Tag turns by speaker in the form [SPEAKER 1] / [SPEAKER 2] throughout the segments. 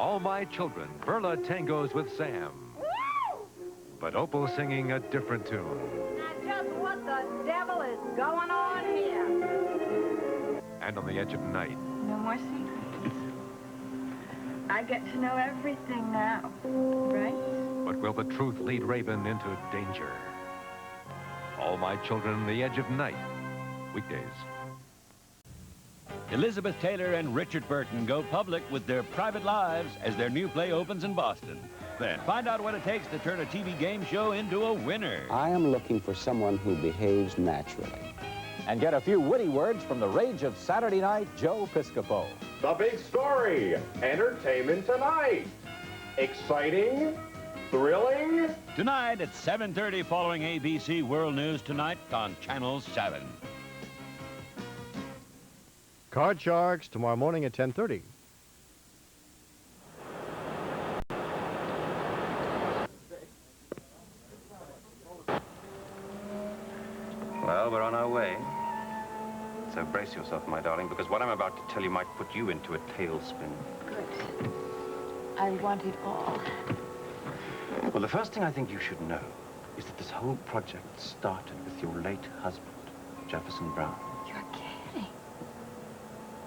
[SPEAKER 1] All My Children, Verla tangos with Sam. But Opal singing a different tune.
[SPEAKER 2] Now just what the devil is going on here?
[SPEAKER 1] And On the Edge of Night.
[SPEAKER 3] No more secrets. I get to know everything now, right?
[SPEAKER 1] But will the truth lead Raven into danger? All My Children, On the Edge of Night. Weekdays.
[SPEAKER 4] Elizabeth Taylor and Richard Burton go public with their private lives as their new play opens in Boston. Then find out what it takes to turn a TV game show into a winner.
[SPEAKER 5] I am looking for someone who behaves naturally.
[SPEAKER 6] And get a few witty words from the rage of Saturday night, Joe Piscopo.
[SPEAKER 7] The big story, Entertainment Tonight. Exciting, thrilling.
[SPEAKER 4] Tonight at 7:30 following ABC World News Tonight on Channel 7.
[SPEAKER 8] Card Sharks tomorrow morning at 10:30.
[SPEAKER 9] Well, we're on our way. So brace yourself, my darling, because what I'm about to tell you might put you into a tailspin.
[SPEAKER 3] Good. I want it all.
[SPEAKER 9] Well, the first thing I think you should know is that this whole project started with your late husband, Jefferson Brown.
[SPEAKER 3] You're kidding.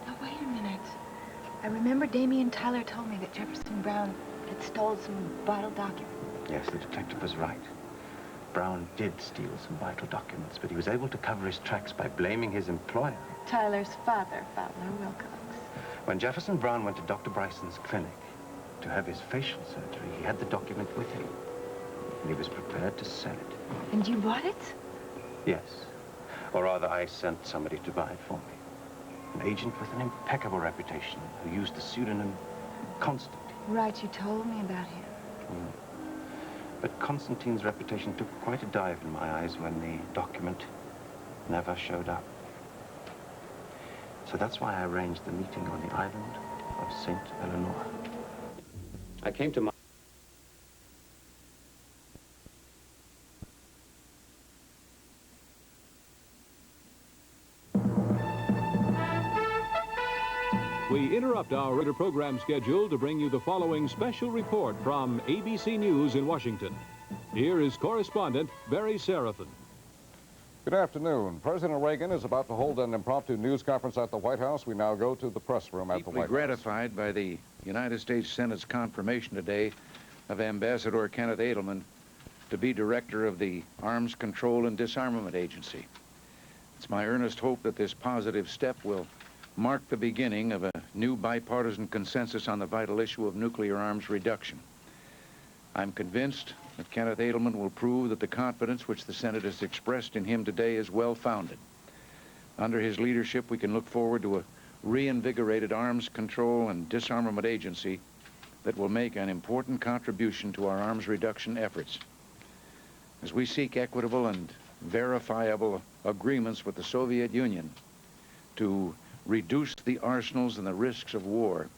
[SPEAKER 3] Now, wait a minute. I remember Damien Tyler told me that Jefferson Brown had stole some vital documents.
[SPEAKER 9] Yes, the detective was right. Brown did steal some vital documents, but he was able to cover his tracks by blaming his employer.
[SPEAKER 3] Tyler's father, Fowler Wilcox.
[SPEAKER 9] When Jefferson Brown went to Dr. Bryson's clinic to have his facial surgery, he had the document with him, and he was prepared to sell it.
[SPEAKER 3] And you bought it?
[SPEAKER 9] Yes. Or rather, I sent somebody to buy it for me. An agent with an impeccable reputation who used the pseudonym Constantine.
[SPEAKER 3] Right, you told me about him.
[SPEAKER 9] But Constantine's reputation took quite a dive in my eyes when the document never showed up. So that's why I arranged the meeting on the island of St. Eleanor. I came to my...
[SPEAKER 10] We interrupt our regular program schedule to bring you the following special report from ABC News in Washington. Here is correspondent Barry Seraphin.
[SPEAKER 11] Good afternoon. President Reagan is about to hold an impromptu news conference at the White House. We now go to the press room at the White House.
[SPEAKER 12] Gratified by the United States Senate's confirmation today of Ambassador Kenneth Edelman to be director of the Arms Control and Disarmament Agency. It's my earnest hope that this positive step will mark the beginning of a new bipartisan consensus on the vital issue of nuclear arms reduction. I'm convinced that Kenneth Edelman will prove that the confidence which the Senate has expressed in him today is well-founded. Under his leadership, we can look forward to a reinvigorated arms control and disarmament agency that will make an important contribution to our arms reduction efforts. As we seek equitable and verifiable agreements with the Soviet Union to reduce the arsenals and the risks of war,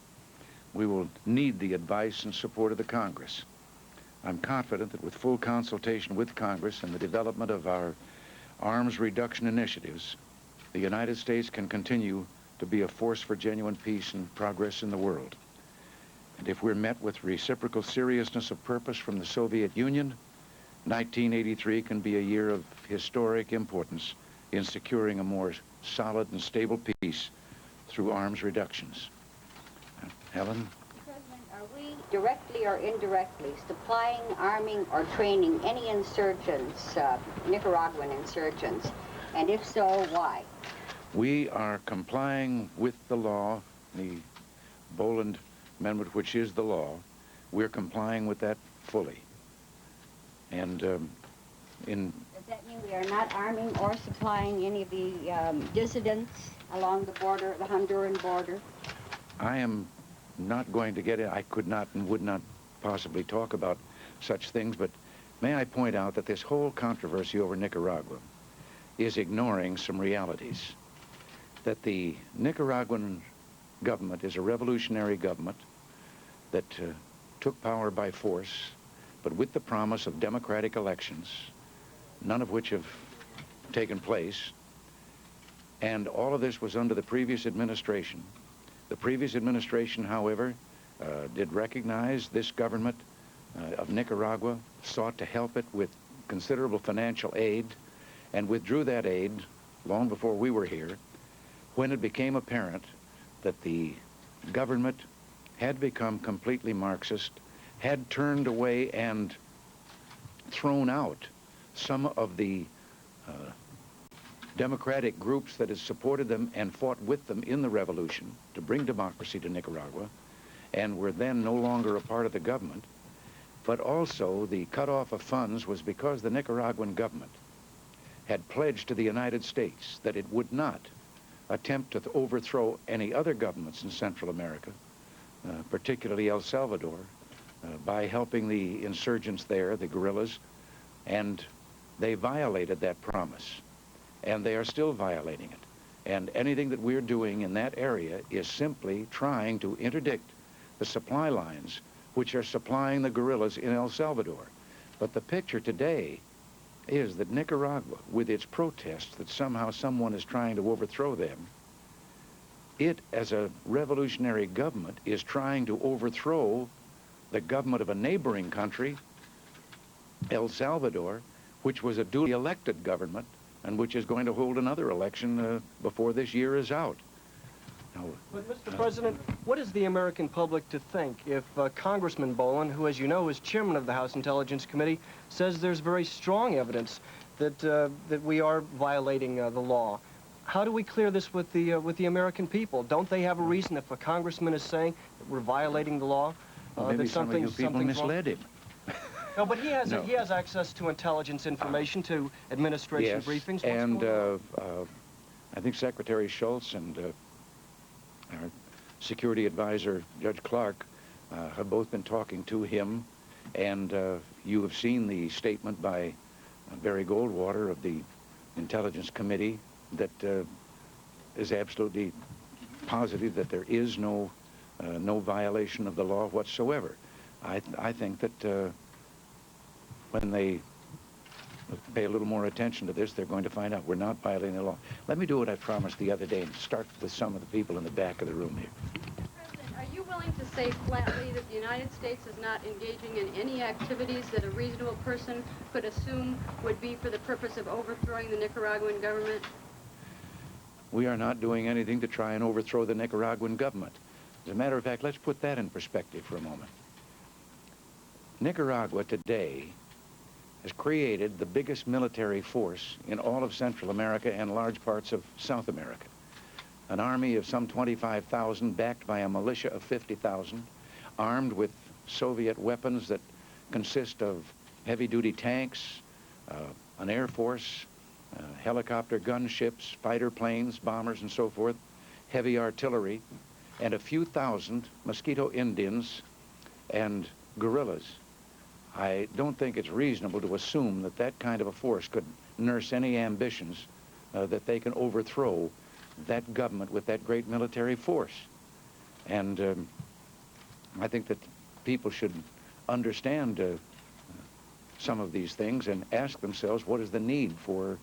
[SPEAKER 12] we will need the advice and support of the Congress. I'm confident that with full consultation with Congress and the development of our arms reduction initiatives, the United States can continue to be a force for genuine peace and progress in the world. And if we're met with reciprocal seriousness of purpose from the Soviet Union, 1983 can be a year of historic importance in securing a more solid and stable peace through arms reductions. Helen?
[SPEAKER 13] President, are we directly or indirectly supplying, arming, or training any insurgents, Nicaraguan insurgents? And if so, why?
[SPEAKER 12] We are complying with the law, the Boland Amendment, which is the law. We're complying with that fully. And Does
[SPEAKER 13] that mean we are not arming or supplying any of the dissidents along the border, the Honduran border?
[SPEAKER 12] I am not going to get it. I could not and would not possibly talk about such things, but may I point out that this whole controversy over Nicaragua is ignoring some realities. That the Nicaraguan government is a revolutionary government that took power by force, but with the promise of democratic elections, none of which have taken place. And all of this was under the previous administration. The previous administration, however, did recognize this government of Nicaragua, sought to help it with considerable financial aid, and withdrew that aid long before we were here, when it became apparent that the government had become completely Marxist, had turned away and thrown out some of the democratic groups that had supported them and fought with them in the revolution to bring democracy to Nicaragua, and were then no longer a part of the government. But also the cutoff of funds was because the Nicaraguan government had pledged to the United States that it would not attempt to overthrow any other governments in Central America, particularly El Salvador, by helping the insurgents there, the guerrillas, and they violated that promise, and they are still violating it. And anything that we're doing in that area is simply trying to interdict the supply lines which are supplying the guerrillas in El Salvador. But the picture today is that Nicaragua, with its protests that somehow someone is trying to overthrow them, it, as a revolutionary government, is trying to overthrow the government of a neighboring country, El Salvador, which was a duly elected government and which is going to hold another election before this year is out. Now,
[SPEAKER 14] but, Mr. President, what is the American public to think if Congressman Boland, who, as you know, is chairman of the House Intelligence Committee, says there's very strong evidence that, that we are violating the law? How do we clear this with the American people? Don't they have a reason if a congressman is saying that we're violating the law?
[SPEAKER 12] Well, maybe
[SPEAKER 14] that
[SPEAKER 12] some of you people misled him.
[SPEAKER 14] No, but he has access to intelligence information, to administration briefings. What's
[SPEAKER 12] and
[SPEAKER 14] going on?
[SPEAKER 12] I think Secretary Schultz and our security advisor, Judge Clark, have both been talking to him, and you have seen the statement by Barry Goldwater of the Intelligence Committee that is absolutely positive that there is no violation of the law whatsoever. I think that when they pay a little more attention to this, they're going to find out we're not violating the law. Let me do what I promised the other day and start with some of the people in the back of the room here.
[SPEAKER 15] President, are you willing to say flatly that the United States is not engaging in any activities that a reasonable person could assume would be for the purpose of overthrowing the Nicaraguan government?
[SPEAKER 12] We are not doing anything to try and overthrow the Nicaraguan government. As a matter of fact, let's put that in perspective for a moment. Nicaragua today has created the biggest military force in all of Central America and large parts of South America. An army of some 25,000 backed by a militia of 50,000, armed with Soviet weapons that consist of heavy-duty tanks, an air force, helicopter gunships, fighter planes, bombers, and so forth, heavy artillery, and a few thousand Mosquito Indians and guerrillas. I don't think it's reasonable to assume that that kind of a force could nurse any ambitions that they can overthrow that government with that great military force. And I think that people should understand some of these things and ask themselves what is the need for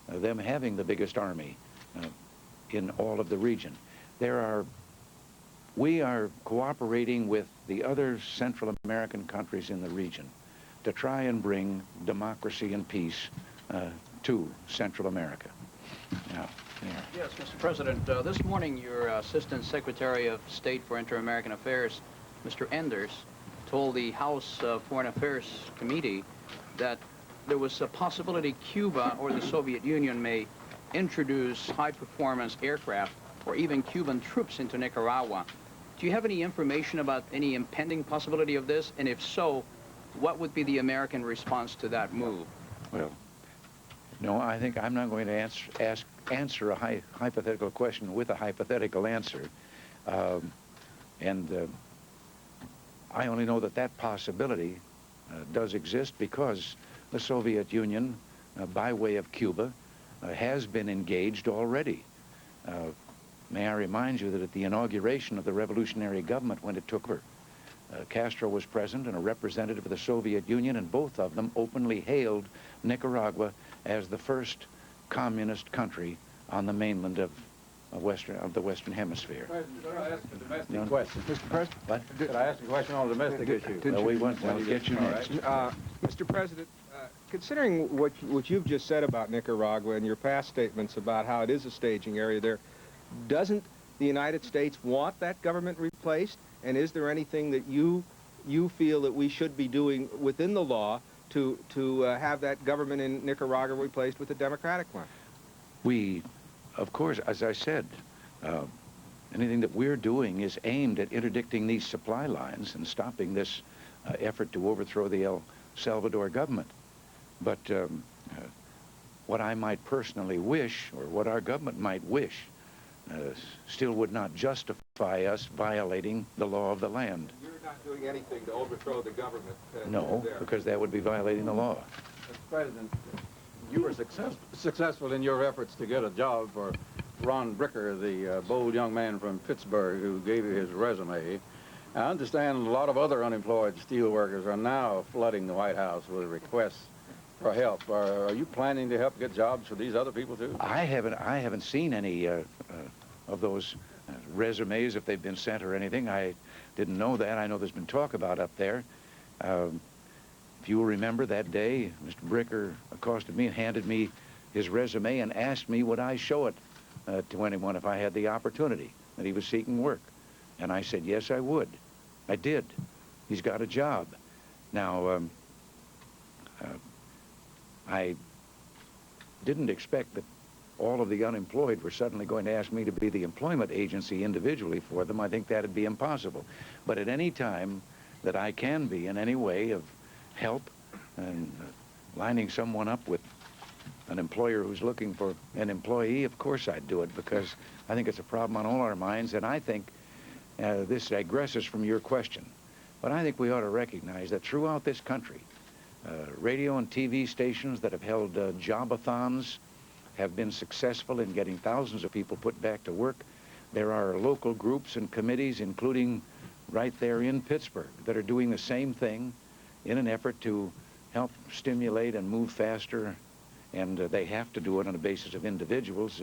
[SPEAKER 12] them having the biggest army in all of the region. We are cooperating with the other Central American countries in the region to try and bring democracy and peace to Central America. Now,
[SPEAKER 16] yes, Mr. President, this morning your Assistant Secretary of State for Inter-American Affairs, Mr. Enders, told the House Foreign Affairs Committee that there was a possibility Cuba or the Soviet Union may introduce high-performance aircraft or even Cuban troops into Nicaragua. Do you have any information about any impending possibility of this? And if so, what would be the American response to that move?
[SPEAKER 12] Well, no, I think I'm not going to answer a hypothetical question with a hypothetical answer. I only know that that possibility does exist because the Soviet Union, by way of Cuba, has been engaged already. May I remind you that at the inauguration of the revolutionary government when it took over, Castro was present and a representative of the Soviet Union, and both of them openly hailed Nicaragua as the first communist country on the mainland of of the Western Hemisphere.
[SPEAKER 17] Could I ask a domestic
[SPEAKER 12] No.
[SPEAKER 17] question? Mr. President?
[SPEAKER 12] What?
[SPEAKER 17] Could I ask a question on a domestic issue?
[SPEAKER 12] Well, we'll get you next.
[SPEAKER 18] Mr. President, considering what you've just said about Nicaragua and your past statements about how it is a staging area there, doesn't the United States want that government replaced? And is there anything that you feel that we should be doing within the law to have that government in Nicaragua replaced with a democratic one?
[SPEAKER 12] We, of course, as I said, anything that we're doing is aimed at interdicting these supply lines and stopping this effort to overthrow the El Salvador government. But what I might personally wish, or what our government might wish, still would not justify us violating the law of the land.
[SPEAKER 18] You're not doing anything to overthrow the government?
[SPEAKER 12] No, because that would be violating the law.
[SPEAKER 17] Mr. President, you were successful in your efforts to get a job for Ron Bricker, the bold young man from Pittsburgh who gave you his resume. I understand a lot of other unemployed steel workers are now flooding the White House with requests for help. Are you planning to help get jobs for these other people too?
[SPEAKER 12] I haven't seen any of those resumes, if they've been sent or anything. I didn't know that. I know there's been talk about up there. If you will remember that day, Mr. Bricker accosted me and handed me his resume and asked me would I show it to anyone if I had the opportunity, that he was seeking work. And I said, yes, I would. I did. He's got a job. Now, I didn't expect that all of the unemployed were suddenly going to ask me to be the employment agency individually for them. I think that'd be impossible. But at any time that I can be in any way of help and lining someone up with an employer who's looking for an employee, of course I'd do it, because I think it's a problem on all our minds. And I think this digresses from your question, but I think we ought to recognize that throughout this country, radio and TV stations that have held jobathons have been successful in getting thousands of people put back to work. There are local groups and committees, including right there in Pittsburgh, that are doing the same thing in an effort to help stimulate and move faster, and they have to do it on the basis of individuals.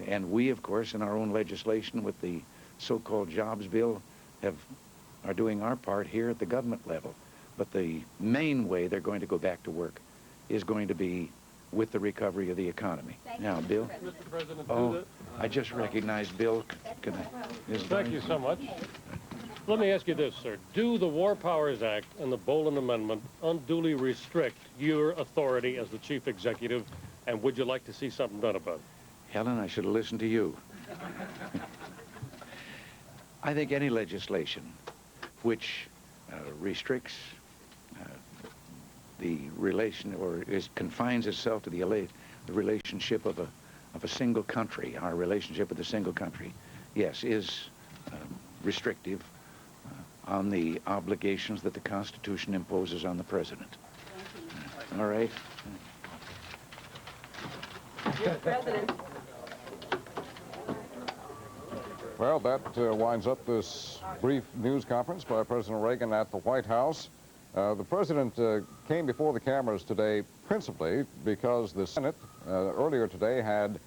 [SPEAKER 12] And we, of course, in our own legislation with the so-called jobs bill, are doing our part here at the government level. But the main way they're going to go back to work is going to be with the recovery of the economy. Now, Bill?
[SPEAKER 19] Mr. President,
[SPEAKER 12] Oh, I just recognized Bill. Can I?
[SPEAKER 19] Thank you so much. Let me ask you this, sir. Do the War Powers Act and the Boland Amendment unduly restrict your authority as the chief executive, and would you like to see something done about it?
[SPEAKER 12] Helen, I should have listened to you. I think any legislation which restricts the relation, or confines itself to the relationship of a single country, our relationship with a single country, yes, is restrictive on the obligations that the Constitution imposes on the President. All right?
[SPEAKER 2] Mr. President.
[SPEAKER 11] Well, that winds up this brief news conference by President Reagan at the White House. The President came before the cameras today principally because the Senate earlier today had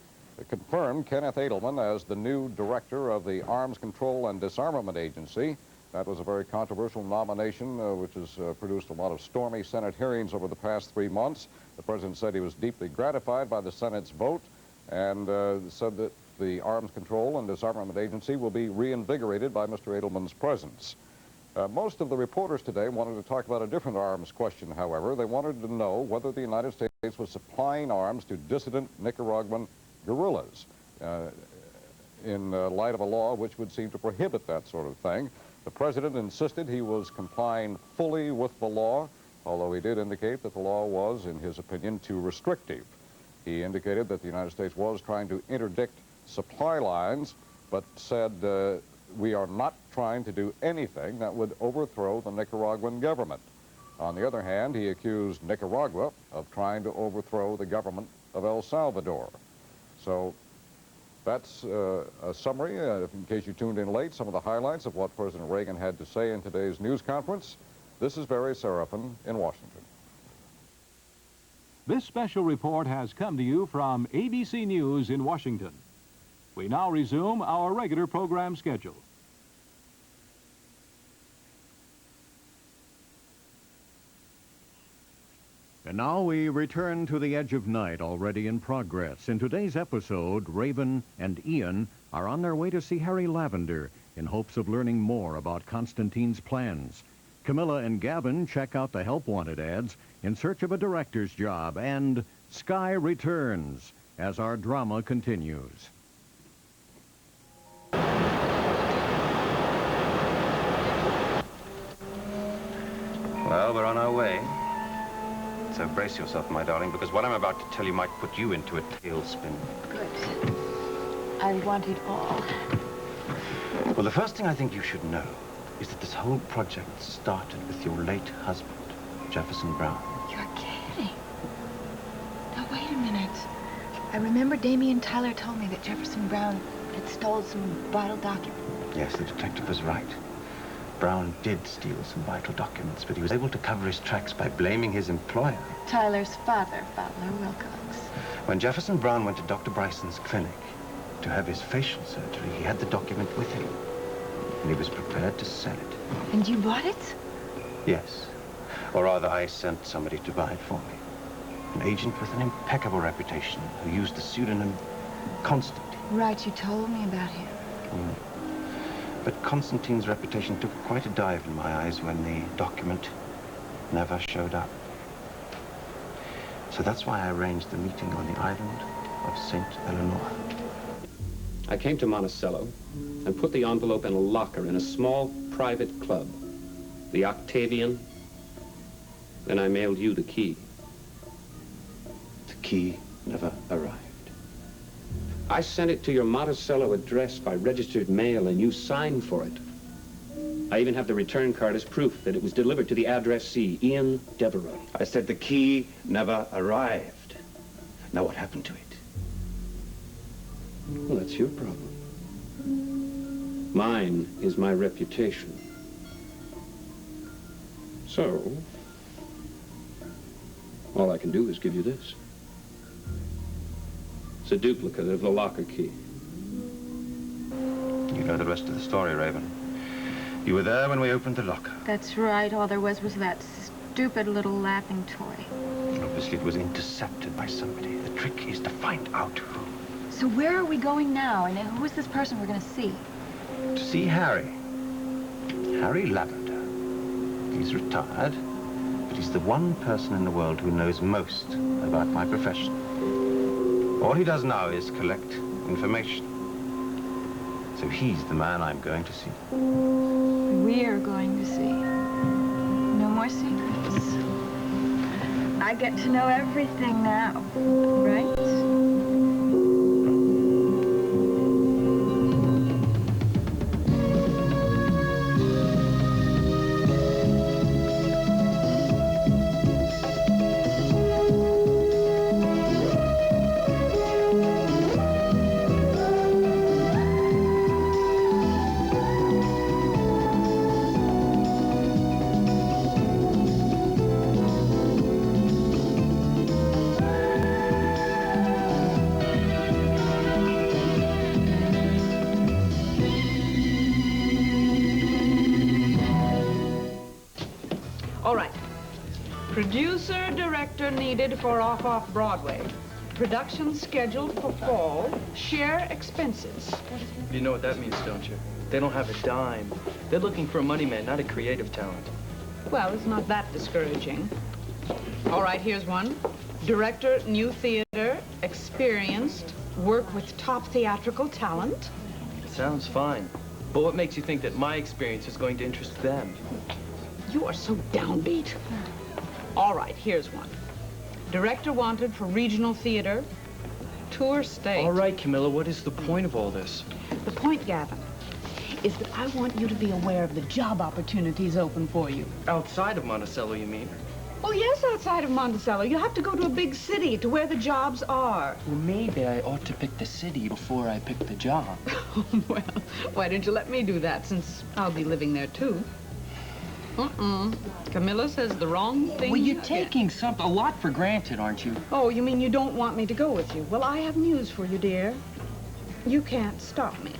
[SPEAKER 11] confirmed Kenneth Edelman as the new director of the Arms Control and Disarmament Agency. That was a very controversial nomination, which has produced a lot of stormy Senate hearings over the past 3 months. The President said he was deeply gratified by the Senate's vote and said that the Arms Control and Disarmament Agency will be reinvigorated by Mr. Edelman's presence. Most of the reporters today wanted to talk about a different arms question, however. They wanted to know whether the United States was supplying arms to dissident Nicaraguan guerrillas in light of a law which would seem to prohibit that sort of thing. The President insisted he was complying fully with the law, although he did indicate that the law was, in his opinion, too restrictive. He indicated that the United States was trying to interdict supply lines, but said we are not trying to do anything that would overthrow the Nicaraguan government. On the other hand, he accused Nicaragua of trying to overthrow the government of El Salvador. So that's a summary, in case you tuned in late, some of the highlights of what President Reagan had to say in today's news conference. This is Barry Seraphin in Washington.
[SPEAKER 10] This special report has come to you from ABC News in Washington. We now resume our regular program schedule.
[SPEAKER 20] And now we return to the Edge of Night, already in progress. In today's episode, Raven and Ian are on their way to see Harry Lavender in hopes of learning more about Constantine's plans. Camilla and Gavin check out the Help Wanted ads in search of a director's job, and Sky returns as our drama continues.
[SPEAKER 9] Well, we're on our way. So brace yourself, my darling, because what I'm about to tell you might put you into a tailspin.
[SPEAKER 3] Good. I want it all.
[SPEAKER 9] Well, the first thing I think you should know is that this whole project started with your late husband, Jefferson Brown.
[SPEAKER 3] You're kidding. Now, wait a minute. I remember Damien Tyler told me that Jefferson Brown had stolen some vital document.
[SPEAKER 9] Yes, the detective was right. Brown did steal some vital documents, but he was able to cover his tracks by blaming his employer.
[SPEAKER 3] Tyler's father, Fowler Wilcox.
[SPEAKER 9] When Jefferson Brown went to Dr. Bryson's clinic to have his facial surgery, he had the document with him, and he was prepared to sell it.
[SPEAKER 3] And you bought it?
[SPEAKER 9] Yes. Or rather, I sent somebody to buy it for me. An agent with an impeccable reputation who used the pseudonym Constantine.
[SPEAKER 3] Right, you told me about him.
[SPEAKER 9] But Constantine's reputation took quite a dive in my eyes when the document never showed up. So that's why I arranged the meeting on the island of St. Eleanor.
[SPEAKER 21] I came to Monticello and put the envelope in a locker in a small private club, the Octavian. Then I mailed you the key.
[SPEAKER 9] The key never arrived.
[SPEAKER 21] I sent it to your Monticello address by registered mail, and you signed for it. I even have the return card as proof that it was delivered to the addressee, Ian Devereux.
[SPEAKER 9] I said the key never arrived. Now what happened to it?
[SPEAKER 21] Well, that's your problem. Mine is my reputation. So, all I can do is give you this. It's a duplicate of the locker key.
[SPEAKER 9] You know the rest of the story, Raven. You were there when we opened the locker.
[SPEAKER 15] That's right. All there was that stupid little laughing toy.
[SPEAKER 9] Obviously, it was intercepted by somebody. The trick is to find out who.
[SPEAKER 3] So where are we going now? And who is this person we're going to see?
[SPEAKER 9] To see Harry. Harry Lavender. He's retired, but he's the one person in the world who knows most about my profession. All he does now is collect information. So he's the man I'm going to see.
[SPEAKER 3] We're going to see. No more secrets. I get to know everything now, right?
[SPEAKER 22] All right. Producer, director needed for Off Broadway. Production scheduled for fall. Share expenses.
[SPEAKER 23] You know what that means, don't you? They don't have a dime. They're looking for a money man, not a creative talent.
[SPEAKER 22] Well, it's not that discouraging. All right, here's one. Director, new theater, experienced, work with top theatrical talent.
[SPEAKER 23] It sounds fine. But what makes you think that my experience is going to interest them?
[SPEAKER 22] You are so downbeat. All right, here's one. Director wanted for regional theater, tour state.
[SPEAKER 23] All right, Camilla, what is the point of all this?
[SPEAKER 22] The point, Gavin, is that I want you to be aware of the job opportunities open for you.
[SPEAKER 23] Outside of Monticello, you mean?
[SPEAKER 22] Oh, yes, outside of Monticello. You have to go to a big city to where the jobs are.
[SPEAKER 23] Well, maybe I ought to pick the city before I pick the job.
[SPEAKER 22] Well, why didn't you let me do that, since I'll be living there, too? Camilla says the wrong thing.
[SPEAKER 23] Well, you're taking a lot for granted, aren't you?
[SPEAKER 22] Oh, you mean you don't want me to go with you? Well, I have news for you, dear. You can't stop me.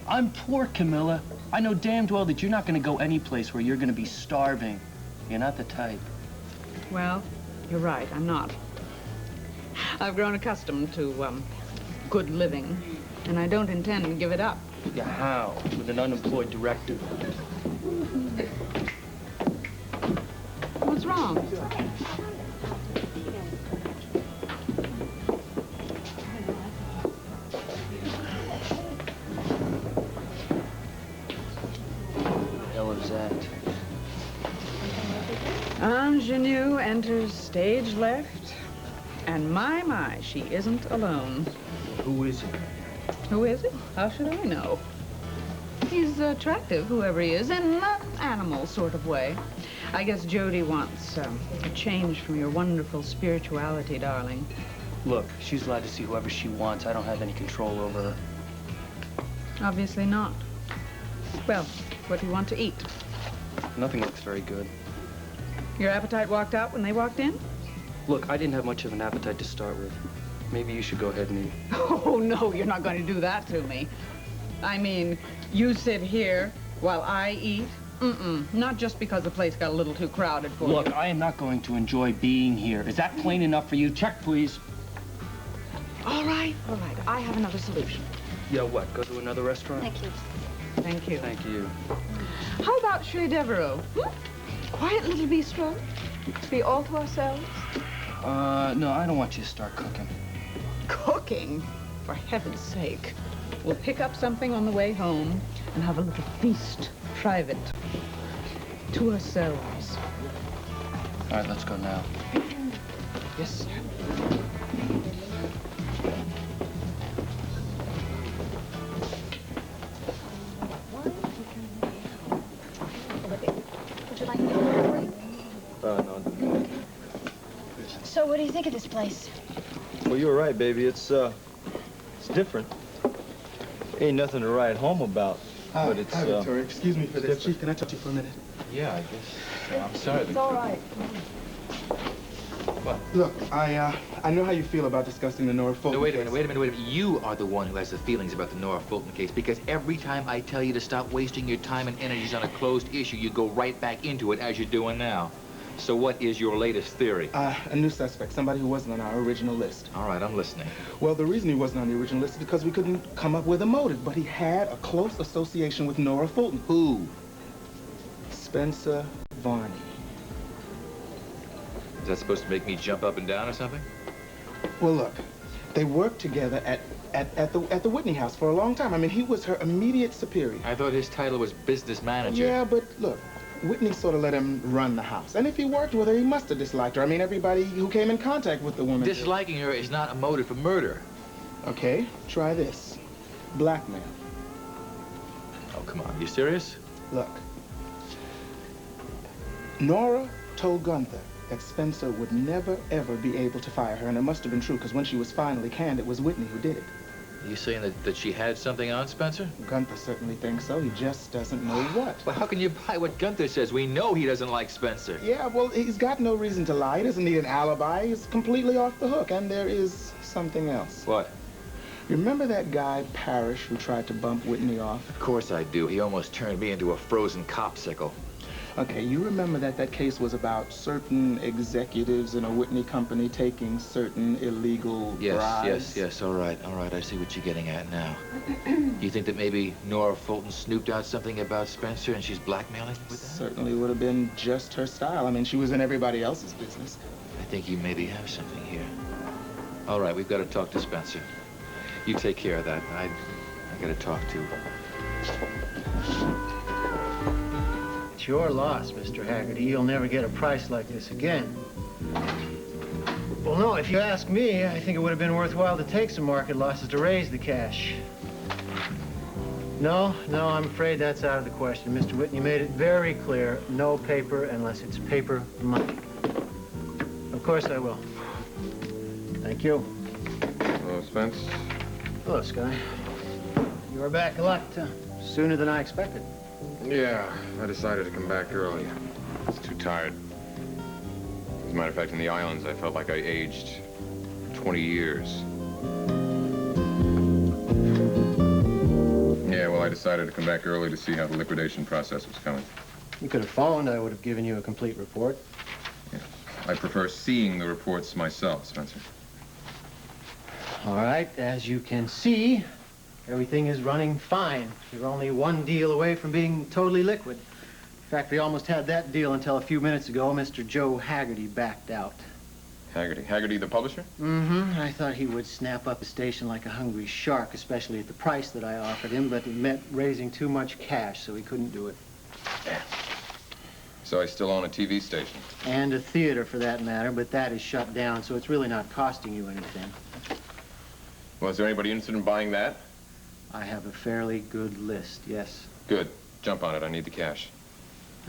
[SPEAKER 23] I'm poor, Camilla. I know damn well that you're not going to go any place where you're going to be starving. You're not the type.
[SPEAKER 22] Well, you're right, I'm not. I've grown accustomed to, good living, and I don't intend to give it up.
[SPEAKER 23] Yeah, how? With an unemployed director.
[SPEAKER 22] What's wrong? Ingenue enters stage left, and my, she isn't alone.
[SPEAKER 23] Who is it?
[SPEAKER 22] Who is it? How should I know? He's attractive, whoever he is, in an animal sort of way. I guess Jody wants a change from your wonderful spirituality, darling.
[SPEAKER 23] Look, she's allowed to see whoever she wants. I don't have any control over her.
[SPEAKER 22] Obviously not. Well, what do you want to eat?
[SPEAKER 23] Nothing looks very good.
[SPEAKER 22] Your appetite walked out when they walked in?
[SPEAKER 23] Look, I didn't have much of an appetite to start with. Maybe you should go ahead and eat.
[SPEAKER 22] Oh, no, you're not going to do that to me. I mean, you sit here while I eat? Not just because the place got a little too crowded for you.
[SPEAKER 23] Look, I am not going to enjoy being here. Is that plain enough for you? Check, please.
[SPEAKER 22] All right. I have another solution.
[SPEAKER 23] Yeah, what? Go to another restaurant?
[SPEAKER 22] Thank you. Thank you.
[SPEAKER 23] Thank you.
[SPEAKER 22] How about Chez Devereaux? Quiet little bistro? To be all to ourselves?
[SPEAKER 23] No, I don't want you to start cooking.
[SPEAKER 22] Cooking? For heaven's sake. We'll pick up something on the way home and have a little feast, private, to ourselves.
[SPEAKER 23] All right, let's go now.
[SPEAKER 22] Yes, sir.
[SPEAKER 1] Would you like me to
[SPEAKER 18] No.
[SPEAKER 1] So what do you think of this place?
[SPEAKER 18] Well, you were right, baby. It's different. Ain't nothing to write home about. But it's,
[SPEAKER 5] Hi, Victoria. Excuse me for this.
[SPEAKER 18] different.
[SPEAKER 5] Chief, can I talk to you for a minute?
[SPEAKER 9] Yeah, I guess. I'm sorry.
[SPEAKER 22] It's all right.
[SPEAKER 9] What?
[SPEAKER 5] Look, I know how you feel about discussing the Nora Fulton
[SPEAKER 6] No, wait a
[SPEAKER 5] case.
[SPEAKER 6] minute. You are the one who has the feelings about the Nora Fulton case, because every time I tell you to stop wasting your time and energies on a closed issue, you go right back into it as you're doing now. So what is your latest theory?
[SPEAKER 5] A new suspect, somebody who wasn't on our original list.
[SPEAKER 6] All right, I'm listening.
[SPEAKER 5] Well, the reason he wasn't on the original list is because we couldn't come up with a motive, but he had a close association with Nora Fulton.
[SPEAKER 6] Who?
[SPEAKER 5] Spencer Varney.
[SPEAKER 6] Is that supposed to make me jump up and down or something?
[SPEAKER 5] Well, look, they worked together at the Whitney house for a long time. I mean, he was her immediate superior.
[SPEAKER 6] I thought his title was business manager.
[SPEAKER 5] Yeah, but look, Whitney sort of let him run the house. And if he worked with her, he must have disliked her. I mean, everybody who came in contact with the woman...
[SPEAKER 6] Disliking her is not a motive for murder.
[SPEAKER 5] Okay, try this. Blackmail.
[SPEAKER 6] Oh, come on. You serious?
[SPEAKER 5] Look. Nora told Gunther that Spencer would never, ever be able to fire her, and it must have been true, because when she was finally canned, it was Whitney who did it.
[SPEAKER 6] You saying that she had something on Spencer?
[SPEAKER 5] Gunther certainly thinks so. He just doesn't know what.
[SPEAKER 6] Well, how can you buy what Gunther says? We know he doesn't like Spencer.
[SPEAKER 5] Yeah, well, he's got no reason to lie. He doesn't need an alibi. He's completely off the hook. And there is something else.
[SPEAKER 6] What?
[SPEAKER 5] Remember that guy, Parrish, who tried to bump Whitney off?
[SPEAKER 6] Of course I do. He almost turned me into a frozen copsicle.
[SPEAKER 5] Okay, you remember that case was about certain executives in a Whitney company taking certain illegal bribes?
[SPEAKER 6] Yes. All right. I see what you're getting at now. You think that maybe Nora Fulton snooped out something about Spencer and she's blackmailing with that?
[SPEAKER 5] Certainly would have been just her style. I mean, she was in everybody else's business.
[SPEAKER 6] I think you maybe have something here. All right, we've got to talk to Spencer. You take care of that. I got to talk to
[SPEAKER 24] It's your loss, Mr. Haggerty. You'll never get a price like this again. Well, no, if you ask me, I think it would have been worthwhile to take some market losses to raise the cash. No, I'm afraid that's out of the question. Mr. Whitney made it very clear, no paper unless it's paper money. Of course I will. Thank you.
[SPEAKER 11] Hello, Spence.
[SPEAKER 24] Hello, Sky. You are back a lot sooner than I expected.
[SPEAKER 11] Yeah, I decided to come back early. I was too tired. As a matter of fact, in the islands, I felt like I aged 20 years.
[SPEAKER 4] decided to come back early to see how the liquidation process was coming.
[SPEAKER 24] You could have phoned. I would have given you a complete report.
[SPEAKER 4] Yeah. I prefer seeing the reports myself, Spencer.
[SPEAKER 24] All right, as you can see, everything is running fine. You're only one deal away from being totally liquid. In fact, we almost had that deal until a few minutes ago. Mr. Joe Haggerty backed out.
[SPEAKER 4] Haggerty? Haggerty, the publisher?
[SPEAKER 24] Mm-hmm. I thought he would snap up the station like a hungry shark, especially at the price that I offered him, but it meant raising too much cash, so he couldn't do it.
[SPEAKER 4] So I still own a TV station?
[SPEAKER 24] And a theater, for that matter, but that is shut down, so it's really not costing you anything.
[SPEAKER 4] Well, is there anybody interested in buying that?
[SPEAKER 24] I have a fairly good list, yes.
[SPEAKER 4] Good. Jump on it. I need the cash.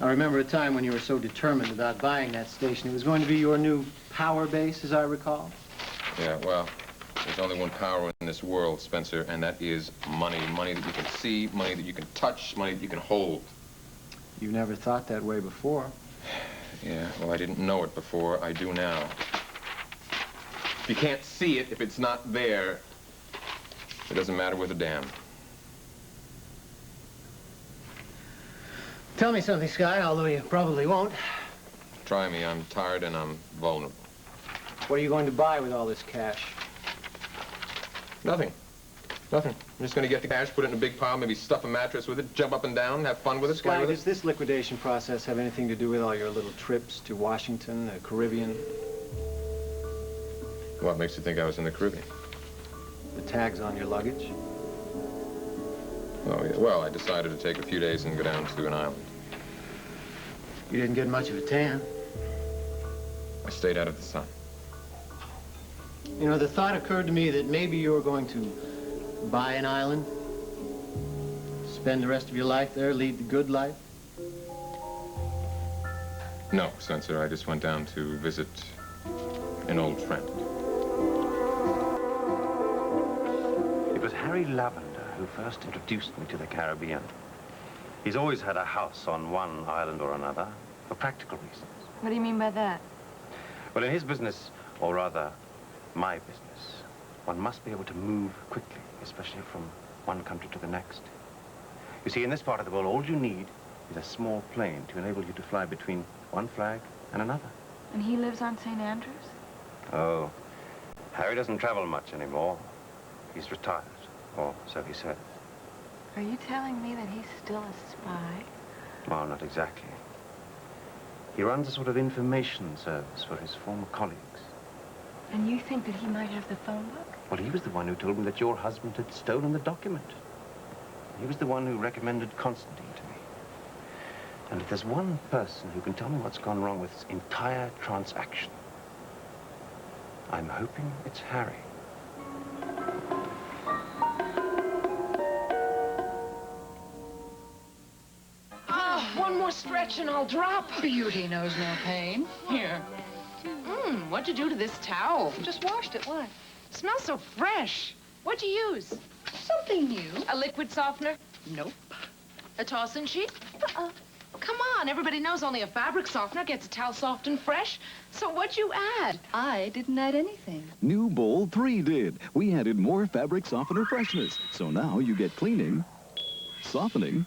[SPEAKER 24] I remember a time when you were so determined about buying that station. It was going to be your new power base, as I recall.
[SPEAKER 4] Yeah, well, there's only one power in this world, Spencer, and that is money. Money that you can see, money that you can touch, money that you can hold.
[SPEAKER 24] You never thought that way before.
[SPEAKER 4] Yeah, well, I didn't know it before. I do now. If you can't see it, if it's not there, it doesn't matter with a damn.
[SPEAKER 24] Tell me something, Sky, although you probably won't.
[SPEAKER 4] Try me. I'm tired and I'm vulnerable.
[SPEAKER 24] What are you going to buy with all this cash?
[SPEAKER 4] Nothing. Nothing. I'm just going to get the cash, put it in a big pile, maybe stuff a mattress with it, jump up and down, have fun with it, play
[SPEAKER 24] Sky,
[SPEAKER 4] with
[SPEAKER 24] does this liquidation process have anything to do with all your little trips to Washington, the Caribbean?
[SPEAKER 4] What makes you think I was in the Caribbean?
[SPEAKER 24] The tags on your luggage?
[SPEAKER 4] Oh, yeah. Well, I decided to take a few days and go down to an island.
[SPEAKER 24] You didn't get much of a tan.
[SPEAKER 4] I stayed out of the sun.
[SPEAKER 24] You know, the thought occurred to me that maybe you were going to buy an island, spend the rest of your life there, lead the good life.
[SPEAKER 4] No, Spencer, I just went down to visit an old friend.
[SPEAKER 9] It was Harry Lavender who first introduced me to the Caribbean. He's always had a house on one island or another for practical reasons.
[SPEAKER 3] What do you mean by that?
[SPEAKER 9] Well, in his business, or rather, my business, one must be able to move quickly, especially from one country to the next. You see, in this part of the world, all you need is a small plane to enable you to fly between one flag and another.
[SPEAKER 3] And he lives on St. Andrews?
[SPEAKER 9] Oh, Harry doesn't travel much anymore. He's retired, or so he says.
[SPEAKER 3] Are you telling me that he's still a spy?
[SPEAKER 9] Well, not exactly. He runs a sort of information service for his former colleagues.
[SPEAKER 3] And you think that he might have the phone book?
[SPEAKER 9] Well, he was the one who told me that your husband had stolen the document. He was the one who recommended Constantine to me. And if there's one person who can tell me what's gone wrong with this entire transaction, I'm hoping it's Harry.
[SPEAKER 7] One more stretch and I'll drop. Beauty knows no pain. Here. What'd you do to this towel?
[SPEAKER 1] Just washed it. Why?
[SPEAKER 7] Smells so fresh. What'd you use?
[SPEAKER 1] Something new.
[SPEAKER 7] A liquid softener? Nope. A tossing sheet? Come on, everybody knows only a fabric softener gets a towel soft and fresh. So what'd you add?
[SPEAKER 1] I didn't add anything.
[SPEAKER 8] New Bowl 3 did. We added more fabric softener freshness. So now you get cleaning, softening,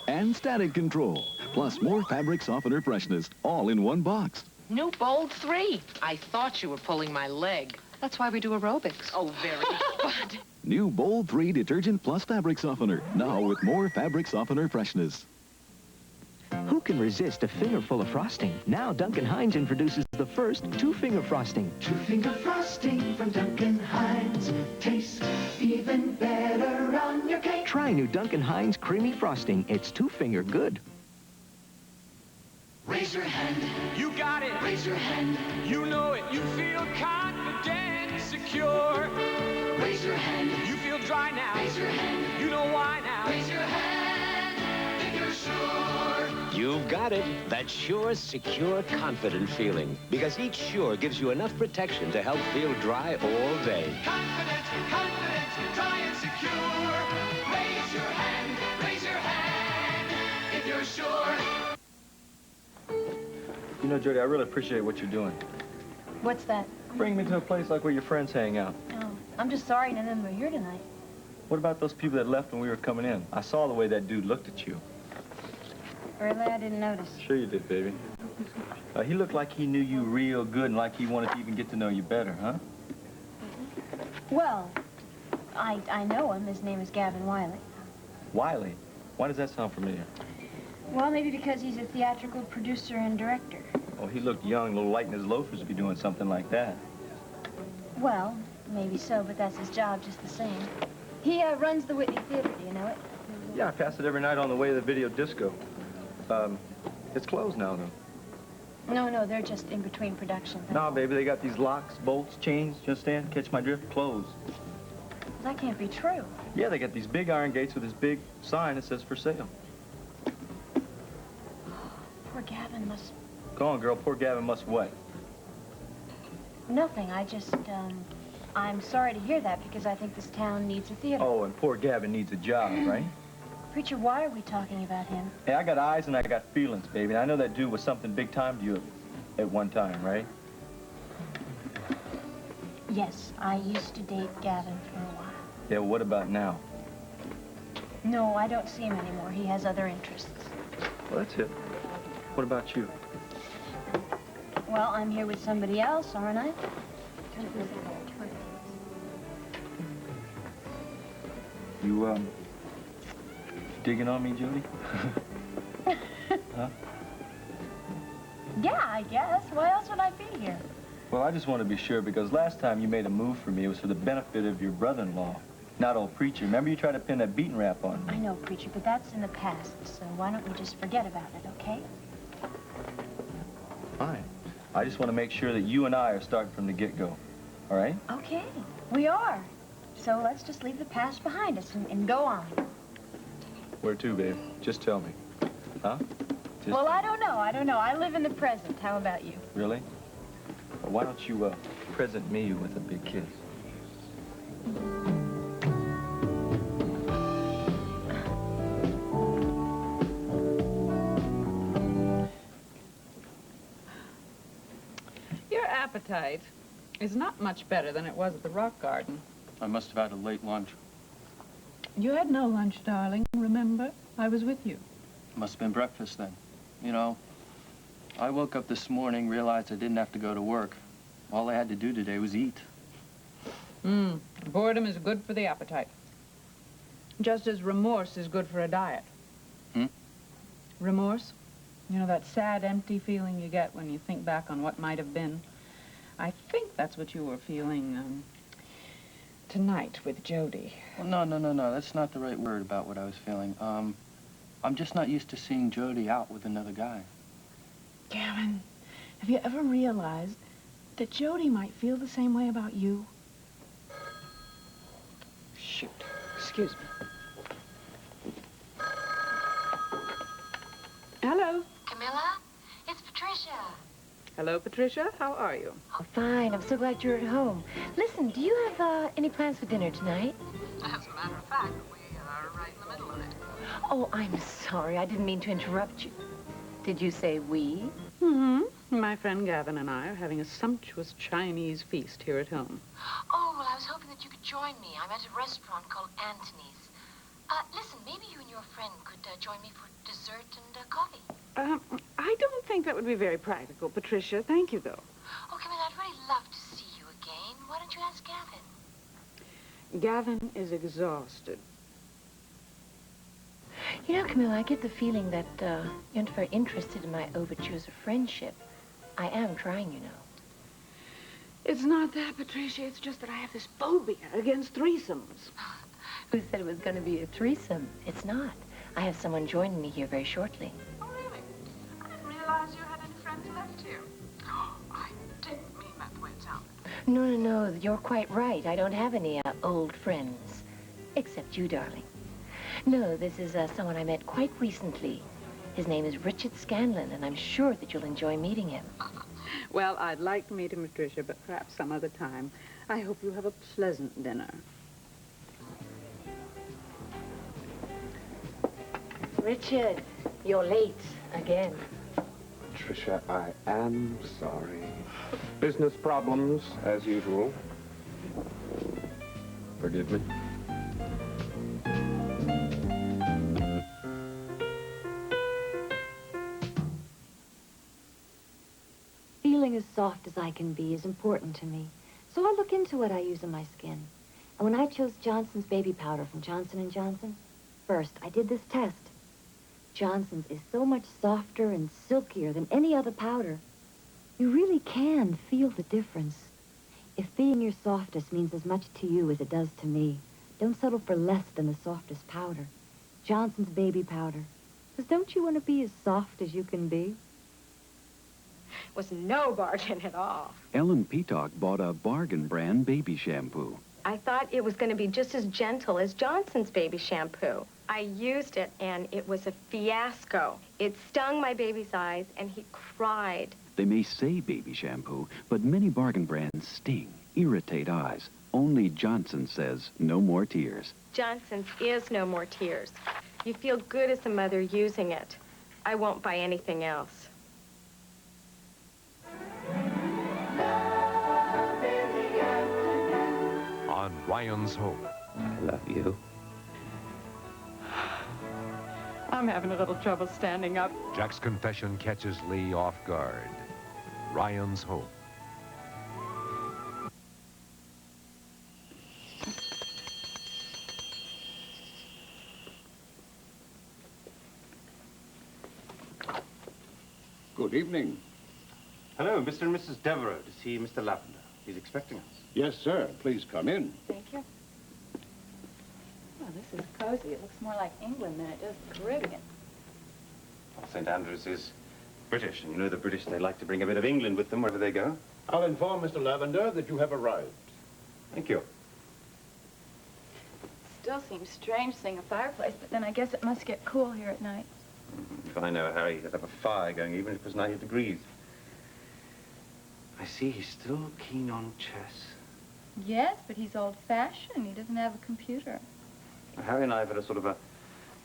[SPEAKER 8] and static control. Plus more fabric softener freshness, all in one box.
[SPEAKER 7] New Bowl 3. I thought you were pulling my leg.
[SPEAKER 1] That's why we do aerobics.
[SPEAKER 7] Oh, very good.
[SPEAKER 8] New Bowl 3 Detergent Plus Fabric Softener. Now with more fabric softener freshness.
[SPEAKER 13] Who can resist a finger full of frosting? Now Duncan Hines introduces the first two-finger frosting.
[SPEAKER 25] Two-finger frosting from Duncan Hines. Tastes even better on your cake.
[SPEAKER 13] Try new Duncan Hines Creamy Frosting. It's two-finger good.
[SPEAKER 25] Raise your hand. You got it. Raise your hand. You know it. You feel confident, secure. Raise your hand. You feel dry now. Raise your hand. You know why now. Raise your hand if you're sure.
[SPEAKER 26] You've got it. That sure, secure, confident feeling. Because each Sure gives you enough protection to help feel dry all day.
[SPEAKER 25] Confident, confident, dry and secure. Raise your hand if you're sure.
[SPEAKER 14] You know, Jody, I really appreciate what you're doing.
[SPEAKER 1] What's that?
[SPEAKER 14] Bring me to a place like where your friends hang out.
[SPEAKER 1] Oh, I'm just sorry none of them are here tonight.
[SPEAKER 2] What about those people that left when we were coming in? I saw the way that dude looked at you.
[SPEAKER 3] Really? I didn't notice.
[SPEAKER 2] Sure you did, baby. He looked like he knew you real good and like he wanted to even get to know you better, huh?
[SPEAKER 3] Well, I know him. His name is Gavin Wiley.
[SPEAKER 2] Wiley? Why does that sound familiar?
[SPEAKER 3] Well, maybe because he's a theatrical producer and director.
[SPEAKER 2] Oh, he looked young, a little light in his loafers to be doing something like that.
[SPEAKER 3] Well, maybe so, but that's his job just the same. He runs the Whitney Theater, do you know it?
[SPEAKER 2] Yeah, I pass it every night on the way to the video disco. It's closed now, though.
[SPEAKER 3] No, they're just in between productions.
[SPEAKER 2] Nah, baby, they got these locks, bolts, chains, you understand? Catch my drift? Closed.
[SPEAKER 3] That can't be true.
[SPEAKER 2] Yeah, they got these big iron gates with this big sign that says for sale.
[SPEAKER 3] Poor Gavin must...
[SPEAKER 2] Go on, girl, poor Gavin must what?
[SPEAKER 3] Nothing, I just, I'm sorry to hear that because I think this town needs a theater.
[SPEAKER 2] Oh, and poor Gavin needs a job, right?
[SPEAKER 3] Preacher, why are we talking about him?
[SPEAKER 2] Hey, I got eyes and I got feelings, baby. And I know that dude was something big time to you at one time, right?
[SPEAKER 3] Yes, I used to date Gavin for a while.
[SPEAKER 2] Yeah, well, what about now?
[SPEAKER 3] No, I don't see him anymore. He has other interests.
[SPEAKER 2] Well, that's it. What about you?
[SPEAKER 3] Well, I'm here with somebody else, aren't I?
[SPEAKER 2] You, digging on me, Jody? Huh?
[SPEAKER 3] Yeah, I guess. Why else would I be here?
[SPEAKER 2] Well, I just want to be sure because last time you made a move for me, it was for the benefit of your brother-in-law, not old Preacher. Remember you tried to pin that beating rap on me?
[SPEAKER 3] I know, Preacher, but that's in the past, so why don't we just forget about it, okay?
[SPEAKER 2] Fine. I just want to make sure that you and I are starting from the get-go. All right?
[SPEAKER 3] Okay, we are. So let's just leave the past behind us and go on.
[SPEAKER 2] Where to, babe? Just tell me. Huh? Just...
[SPEAKER 3] Well, I don't know. I live in the present. How about you?
[SPEAKER 2] Really? Well, why don't you, present me with a big kiss?
[SPEAKER 22] Your appetite is not much better than it was at the rock garden.
[SPEAKER 23] I must have had a late lunch.
[SPEAKER 22] You had no lunch, darling, remember? I was with you.
[SPEAKER 23] Must have been breakfast then. You know, I woke up this morning, realized I didn't have to go to work. All I had to do today was eat.
[SPEAKER 22] Boredom is good for the appetite. Just as remorse is good for a diet. Remorse? You know, that sad, empty feeling you get when you think back on what might have been. I think that's what you were feeling, tonight with Jody.
[SPEAKER 23] Well, no. That's not the right word about what I was feeling. I'm just not used to seeing Jody out with another guy.
[SPEAKER 22] Gavin, have you ever realized that Jody might feel the same way about you? Shoot. Excuse me. Hello.
[SPEAKER 10] Camilla? It's Patricia.
[SPEAKER 22] Hello, Patricia. How are you?
[SPEAKER 10] Oh, fine. I'm so glad you're at home. Listen, do you have any plans for dinner tonight?
[SPEAKER 7] As a matter of fact, we are right in the middle of it.
[SPEAKER 10] Oh, I'm sorry. I didn't mean to interrupt you. Did you say we?
[SPEAKER 22] My friend Gavin and I are having a sumptuous Chinese feast here at home.
[SPEAKER 10] Oh, well, I was hoping that you could join me. I'm at a restaurant called Antony's. Listen, maybe you and your friend could join me for dessert and coffee.
[SPEAKER 22] I don't think that would be very practical, Patricia. Thank you, though.
[SPEAKER 10] Oh, Camilla, I'd really love to see you again. Why don't you ask Gavin?
[SPEAKER 22] Gavin is exhausted.
[SPEAKER 10] You know, Camilla, I get the feeling that you're not very interested in my overtures of friendship. I am trying, you know.
[SPEAKER 22] It's not that, Patricia. It's just that I have this phobia against threesomes.
[SPEAKER 10] Who said it was going to be a threesome? It's not. I have someone joining me here very shortly.
[SPEAKER 7] Oh, really? I didn't realize you had any friends left here. Oh, I didn't mean that the way it sounded.
[SPEAKER 10] No. You're quite right. I don't have any old friends. Except you, darling. No, this is someone I met quite recently. His name is Richard Scanlon, and I'm sure that you'll enjoy meeting him.
[SPEAKER 22] Well, I'd like to meet him, Patricia, but perhaps some other time. I hope you have a pleasant dinner.
[SPEAKER 10] Richard, you're late again.
[SPEAKER 9] Tricia, I am sorry. Business problems, as usual.
[SPEAKER 4] Forgive me.
[SPEAKER 3] as soft as I can be is important to me. So I look into what I use on my skin. And when I chose Johnson's baby powder from Johnson & Johnson, first I did this test. Johnson's is so much softer and silkier than any other powder. You really can feel the difference. If being your softest means as much to you as it does to me, don't settle for less than the softest powder. Johnson's baby powder. Because don't you want to be as soft as you can be?
[SPEAKER 12] Was no bargain at all.
[SPEAKER 16] Ellen Peacock bought a bargain brand baby shampoo.
[SPEAKER 12] I thought it was going to be just as gentle as Johnson's baby shampoo. I used it, and it was a fiasco. It stung my baby's eyes, and he cried.
[SPEAKER 16] They may say baby shampoo, but many bargain brands sting, irritate eyes. Only Johnson says no more tears.
[SPEAKER 12] Johnson's is no more tears. You feel good as a mother using it. I won't buy anything else.
[SPEAKER 17] On Ryan's Home.
[SPEAKER 19] I love you.
[SPEAKER 20] I'm having a little trouble standing up.
[SPEAKER 17] Jack's confession catches Lee off guard. Ryan's Home.
[SPEAKER 21] Good evening.
[SPEAKER 9] Hello, Mr. and Mrs. Devereux, to see Mr. Lavender. He's expecting us.
[SPEAKER 21] Yes, sir. Please come in.
[SPEAKER 27] Thank you. Well, this is cozy. It looks more like England than it does the Caribbean.
[SPEAKER 9] Well, St. Andrews is British, and you know the British, they like to bring a bit of England with them wherever they go.
[SPEAKER 21] I'll inform Mr. Lavender that you have arrived.
[SPEAKER 9] Thank you.
[SPEAKER 27] Still seems strange seeing a fireplace, but then I guess it must get cool here at night.
[SPEAKER 9] If I know Harry, he'd have a fire going, even if it was 90 degrees. I see he's still keen on chess.
[SPEAKER 27] Yes, but he's old-fashioned. He doesn't have a computer.
[SPEAKER 9] Harry and I have had a sort of a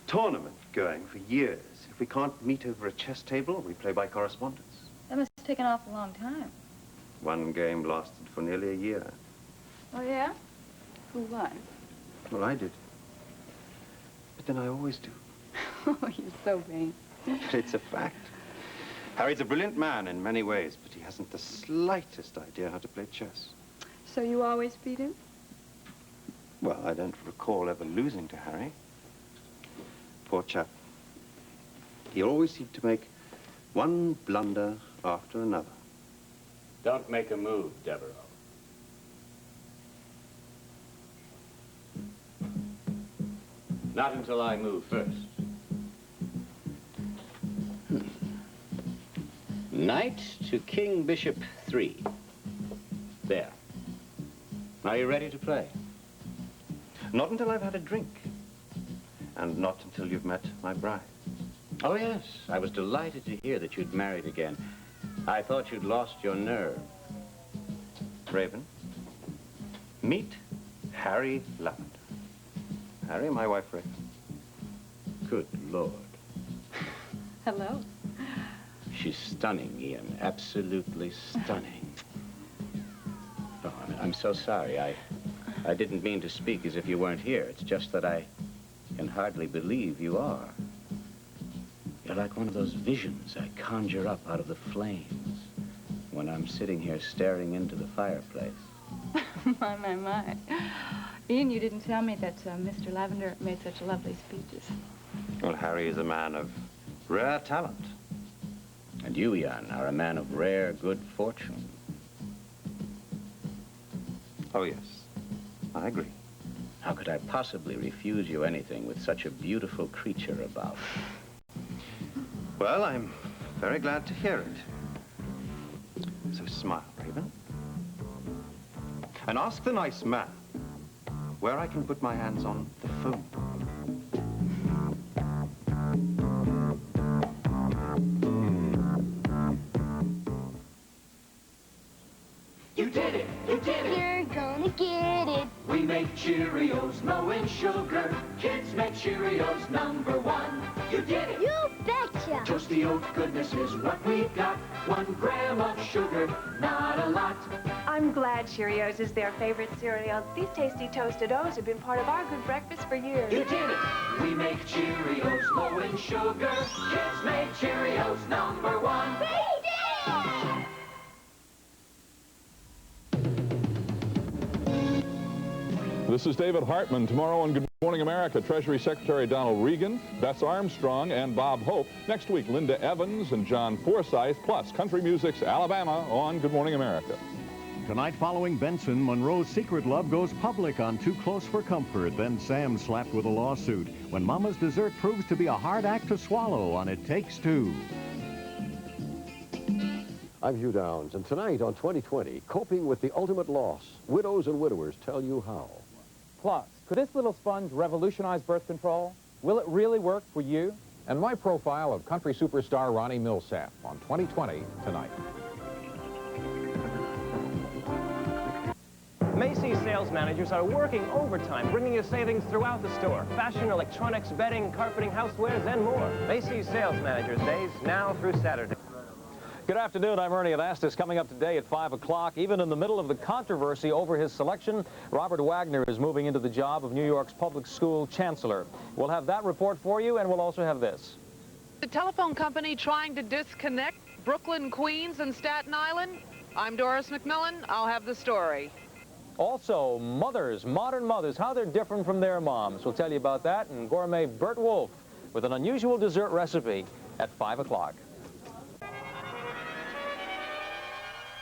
[SPEAKER 9] tournament going for years. If we can't meet over a chess table, we play by correspondence.
[SPEAKER 27] That must have taken off a long time.
[SPEAKER 9] One game lasted for nearly a year.
[SPEAKER 27] Oh, yeah? Who won?
[SPEAKER 9] Well, I did. But then I always do.
[SPEAKER 27] Oh, you're so vain.
[SPEAKER 9] But it's a fact. Harry's a brilliant man in many ways, but he hasn't the slightest idea how to play chess.
[SPEAKER 27] So you always beat him?
[SPEAKER 9] Well, I don't recall ever losing to Harry. Poor chap. He always seemed to make one blunder after another.
[SPEAKER 19] Don't make a move, Devereux. Not until I move first. Knight to King Bishop 3. There. Are you ready to play?
[SPEAKER 9] Not until I've had a drink. And not until you've met my bride.
[SPEAKER 19] Oh, yes. I was delighted to hear that you'd married again. I thought you'd lost your nerve.
[SPEAKER 9] Raven, meet Harry Lavender. Harry, my wife, Raven.
[SPEAKER 19] Good Lord.
[SPEAKER 27] Hello.
[SPEAKER 19] She's stunning, Ian. Absolutely stunning. Oh, I'm so sorry. I didn't mean to speak as if you weren't here. It's just that I can hardly believe you are. You're like one of those visions I conjure up out of the flames when I'm sitting here staring into the fireplace.
[SPEAKER 27] My. Ian, you didn't tell me that Mr. Lavender made such lovely speeches.
[SPEAKER 9] Well, Harry is a man of rare talent.
[SPEAKER 19] And you, Ian, are a man of rare good fortune.
[SPEAKER 9] Oh, yes. I agree.
[SPEAKER 19] How could I possibly refuse you anything with such a beautiful creature about?
[SPEAKER 9] Well, I'm very glad to hear it. So smile, Raven. And ask the nice man where I can put my hands on the phone.
[SPEAKER 25] You did it, you did it.
[SPEAKER 3] You're gonna get it.
[SPEAKER 25] We make Cheerios low in sugar. Kids make Cheerios #1. You did it.
[SPEAKER 3] You betcha.
[SPEAKER 25] Toasty oat goodness is what we've got. 1 gram of sugar, not a lot.
[SPEAKER 12] I'm glad Cheerios is their favorite cereal. These tasty toasted oats have been part of our good breakfast for years.
[SPEAKER 25] You did it. We make Cheerios low in sugar. Kids make Cheerios #1.
[SPEAKER 3] We did it!
[SPEAKER 5] This is David Hartman. Tomorrow on Good Morning America, Treasury Secretary Donald Reagan, Bess Armstrong, and Bob Hope. Next week, Linda Evans and John Forsythe, plus country music's Alabama on Good Morning America.
[SPEAKER 6] Tonight, following Benson, Monroe's secret love goes public on Too Close for Comfort. Then Sam slapped with a lawsuit when Mama's dessert proves to be a hard act to swallow on It Takes Two.
[SPEAKER 8] I'm Hugh Downs, and tonight on 2020, coping with the ultimate loss. Widows and widowers tell you how.
[SPEAKER 11] Plus, could this little sponge revolutionize birth control? Will it really work for you?
[SPEAKER 15] And my profile of country superstar Ronnie Millsap on 2020 tonight.
[SPEAKER 18] Macy's sales managers are working overtime, bringing you savings throughout the store. Fashion, electronics, bedding, carpeting, housewares, and more. Macy's Sales Managers Days, now through Saturday.
[SPEAKER 24] Good afternoon, I'm Ernie Anastas. Coming up today at 5 o'clock, even in the middle of the controversy over his selection, Robert Wagner is moving into the job of New York's public school chancellor. We'll have that report for you, and we'll also have this.
[SPEAKER 28] The telephone company trying to disconnect Brooklyn, Queens, and Staten Island? I'm Doris McMillan. I'll have the story.
[SPEAKER 24] Also, mothers, modern mothers, how they're different from their moms. We'll tell you about that, and gourmet Bert Wolf with an unusual dessert recipe at 5 o'clock.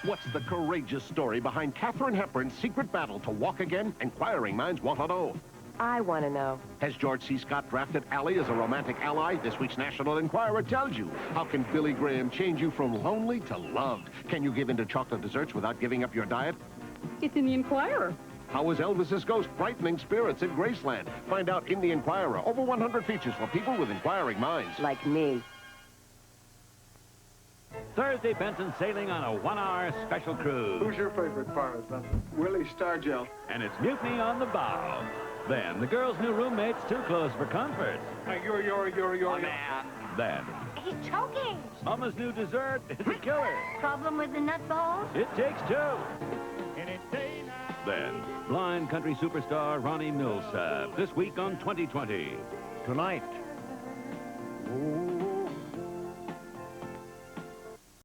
[SPEAKER 29] What's the courageous story behind Katharine Hepburn's secret battle to walk again? Inquiring minds want to know.
[SPEAKER 30] I want to know.
[SPEAKER 29] Has George C. Scott drafted Allie as a romantic ally? This week's National Enquirer tells you. How can Billy Graham change you from lonely to loved? Can you give in to chocolate desserts without giving up your diet?
[SPEAKER 20] It's in the Enquirer.
[SPEAKER 29] How is Elvis's ghost brightening spirits in Graceland? Find out in the Enquirer. Over 100 features for people with inquiring minds.
[SPEAKER 30] Like me.
[SPEAKER 31] Thursday, Benson's sailing on a 1-hour special cruise.
[SPEAKER 32] Who's your favorite pirate, Benson? Willie Stargell.
[SPEAKER 31] And it's mutiny on the bow. Then, the girl's new roommate's too close for comfort.
[SPEAKER 32] You're
[SPEAKER 31] man. Then,
[SPEAKER 33] He's choking.
[SPEAKER 31] Mama's new dessert is a killer.
[SPEAKER 33] Problem with the nut balls?
[SPEAKER 31] It takes two. Then, blind country superstar Ronnie Millsap, this week on 2020.
[SPEAKER 6] Tonight. Oh,